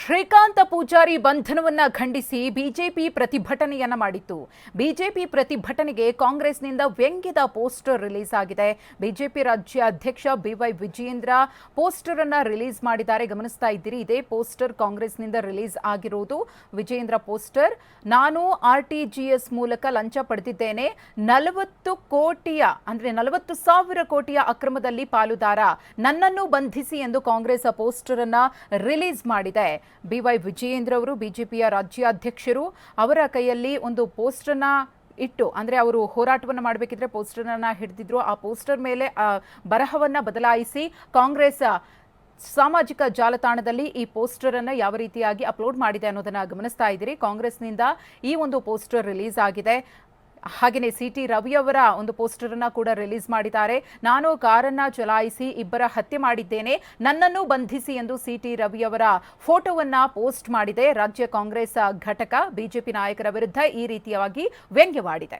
ಶ್ರೀಕಾಂತ ಪೂಜಾರಿ ಬಂಧನವನ್ನ ಖಂಡಿಸಿ ಬಿಜೆಪಿ ಪ್ರತಿಭಟನೆಯನ್ನ ಮಾಡಿತ್ತು. ಬಿಜೆಪಿ ಪ್ರತಿಭಟನೆಗೆ ಕಾಂಗ್ರೆಸ್ನಿಂದ ವ್ಯಂಗ್ಯದ ಪೋಸ್ಟರ್ ರಿಲೀಸ್ ಆಗಿದೆ. ಬಿಜೆಪಿ ರಾಜ್ಯ ಅಧ್ಯಕ್ಷ ಬಿವೈ ವಿಜಯೇಂದ್ರ ಪೋಸ್ಟರ್ ಅನ್ನ ರಿಲೀಸ್ ಮಾಡಿದ್ದಾರೆ. ಗಮನಿಸ್ತಾ ಇದ್ದೀರಿ, ಇದೇ ಪೋಸ್ಟರ್ ಕಾಂಗ್ರೆಸ್ನಿಂದ ರಿಲೀಸ್ ಆಗಿರುವುದು. ವಿಜಯೇಂದ್ರ ಪೋಸ್ಟರ್, ನಾನು ಆರ್ಟಿಜಿಎಸ್ ಮೂಲಕ ಲಂಚ ಪಡೆದಿದ್ದೇನೆ, 40,000 ಕೋಟಿಯ ಅಕ್ರಮದಲ್ಲಿ ಪಾಲುದಾರ, ನನ್ನನ್ನು ಬಂಧಿಸಿ ಎಂದು ಕಾಂಗ್ರೆಸ್ ಪೋಸ್ಟರ್ ಅನ್ನ ರಿಲೀಸ್ ಮಾಡಿದೆ. ಬಿವೈ ವಿಜಯೇಂದ್ರ ಅವರು ಬಿಜೆಪಿಯ ರಾಜ್ಯಾಧ್ಯಕ್ಷರು, ಅವರ ಕೈಯಲ್ಲಿ ಒಂದು ಪೋಸ್ಟರ್ ಅನ್ನ ಇಟ್ಟು, ಅಂದ್ರೆ ಅವರು ಹೋರಾಟವನ್ನು ಮಾಡಬೇಕಿದ್ರೆ ಪೋಸ್ಟರ್ ಅನ್ನ ಹಿಡಿದಿದ್ರು. ಆ ಪೋಸ್ಟರ್ ಮೇಲೆ ಬರಹವನ್ನ ಬದಲಾಯಿಸಿ ಕಾಂಗ್ರೆಸ್ ಸಾಮಾಜಿಕ ಜಾಲತಾಣದಲ್ಲಿ ಈ ಪೋಸ್ಟರ್ ಅನ್ನ ಯಾವ ರೀತಿಯಾಗಿ ಅಪ್ಲೋಡ್ ಮಾಡಿದೆ ಅನ್ನೋದನ್ನ ಗಮನಿಸ್ತಾ ಇದ್ದೀರಿ. ಕಾಂಗ್ರೆಸ್ನಿಂದ ಈ ಒಂದು ಪೋಸ್ಟರ್ ರಿಲೀಸ್ ಆಗಿದೆ. ಹಾಗೆಯೇ ಸಿಟಿ ರವಿ ಅವರ ಒಂದು ಪೋಸ್ಟರ್ ಅನ್ನ ಕೂಡ ರಿಲೀಸ್ ಮಾಡಿದ್ದಾರೆ. ನಾನು ಕಾರನ್ನ ಚಲಾಯಿಸಿ ಇಬ್ಬರ ಹತ್ಯೆ ಮಾಡಿದ್ದೇನೆ, ನನ್ನನ್ನು ಬಂಧಿಸಿ ಎಂದು ಸಿಟಿ ರವಿ ಅವರ ಫೋಟೋವನ್ನ ಪೋಸ್ಟ್ ಮಾಡಿದೆ. ರಾಜ್ಯ ಕಾಂಗ್ರೆಸ್ ಘಟಕ ಬಿಜೆಪಿ ನಾಯಕರ ವಿರುದ್ಧ ಈ ರೀತಿಯಾಗಿ ವ್ಯಂಗ್ಯವಾಡಿದೆ.